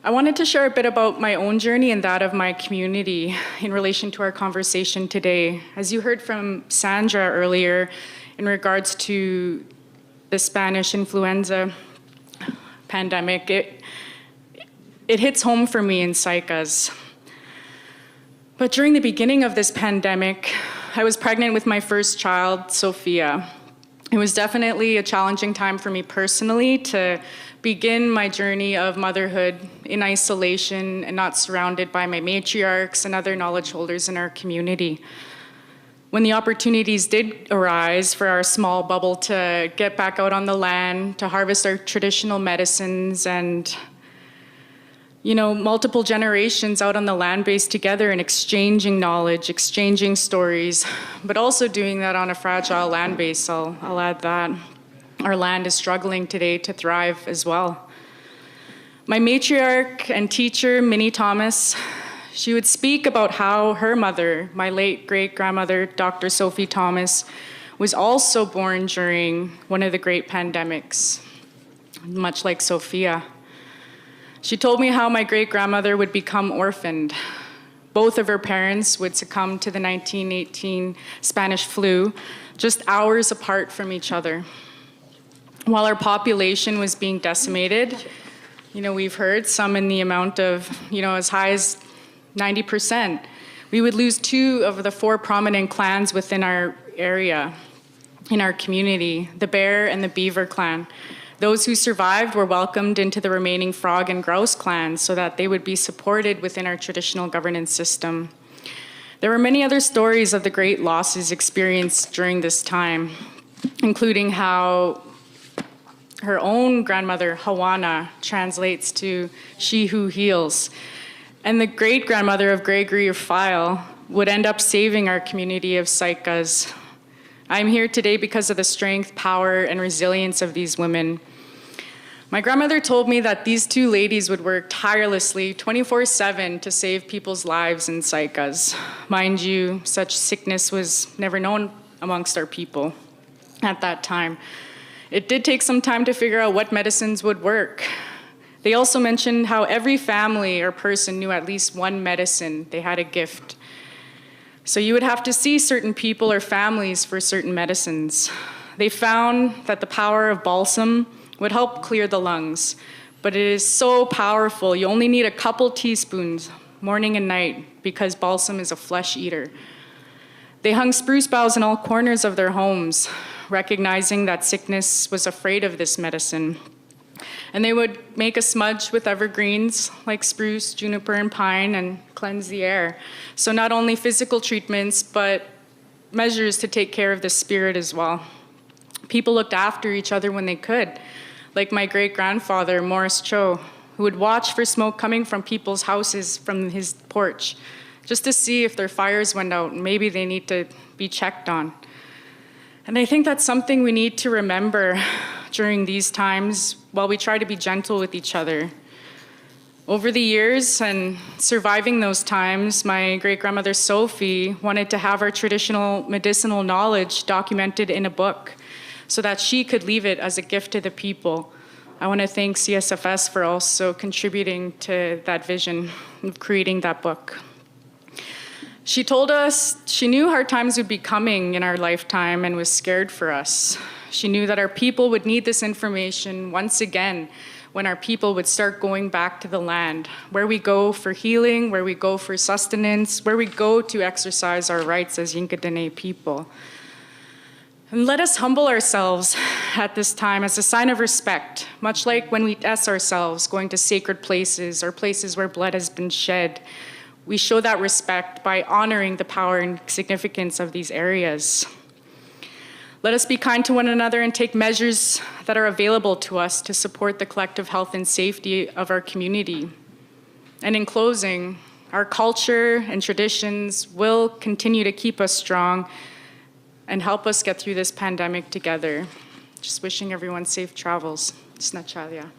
I wanted to share a bit about my own journey and that of my community in relation to our conversation today. As you heard from Sandra earlier, in regards to the Spanish influenza pandemic, it hits home for me in Saik'uz. But during the beginning of this pandemic, I was pregnant with my first child, Sophia. It was definitely a challenging time for me personally to begin my journey of motherhood in isolation and not surrounded by my matriarchs and other knowledge holders in our community. When the opportunities did arise for our small bubble to get back out on the land, to harvest our traditional medicines and multiple generations out on the land base together and exchanging knowledge, exchanging stories, but also doing that on a fragile land base, I'll add that. Our land is struggling today to thrive as well. My matriarch and teacher, Minnie Thomas, she would speak about how her mother, my late great-grandmother, Dr. Sophie Thomas, was also born during one of the great pandemics, much like Sophia. She told me how my great-grandmother would become orphaned. Both of her parents would succumb to the 1918 Spanish flu, just hours apart from each other. While our population was being decimated, we've heard some in the amount of, as high as 90%. We would lose 2 of the 4 prominent clans within our area, in our community, the Bear and the Beaver clan. Those who survived were welcomed into the remaining Frog and Grouse clans so that they would be supported within our traditional governance system. There were many other stories of the great losses experienced during this time, including how her own grandmother, Hawana, translates to she who heals. And the great-grandmother of Gregory of File would end up saving our community of Saik'uz. I'm here today because of the strength, power, and resilience of these women. My grandmother told me that these 2 ladies would work tirelessly 24/7 to save people's lives in Saik'uz. Mind you, such sickness was never known amongst our people at that time. It did take some time to figure out what medicines would work. They also mentioned how every family or person knew at least one medicine. They had a gift. So you would have to see certain people or families for certain medicines. They found that the power of balsam would help clear the lungs, but it is so powerful. You only need a couple teaspoons morning and night because balsam is a flesh eater. They hung spruce boughs in all corners of their homes, recognizing that sickness was afraid of this medicine. And they would make a smudge with evergreens like spruce, juniper, and pine and cleanse the air. So not only physical treatments, but measures to take care of the spirit as well. People looked after each other when they could, like my great-grandfather, Morris Cho, who would watch for smoke coming from people's houses from his porch, just to see if their fires went out and maybe they need to be checked on. And I think that's something we need to remember during these times while we try to be gentle with each other. Over the years and surviving those times, my great-grandmother Sophie wanted to have our traditional medicinal knowledge documented in a book so that she could leave it as a gift to the people. I want to thank CSFS for also contributing to that vision of creating that book. She told us she knew hard times would be coming in our lifetime and was scared for us. She knew that our people would need this information once again when our people would start going back to the land, where we go for healing, where we go for sustenance, where we go to exercise our rights as Yinkadene people. And let us humble ourselves at this time as a sign of respect, much like when we test ourselves going to sacred places or places where blood has been shed. We show that respect by honoring the power and significance of these areas. Let us be kind to one another and take measures that are available to us to support the collective health and safety of our community. And in closing, our culture and traditions will continue to keep us strong and help us get through this pandemic together. Just wishing everyone safe travels. Snachalya.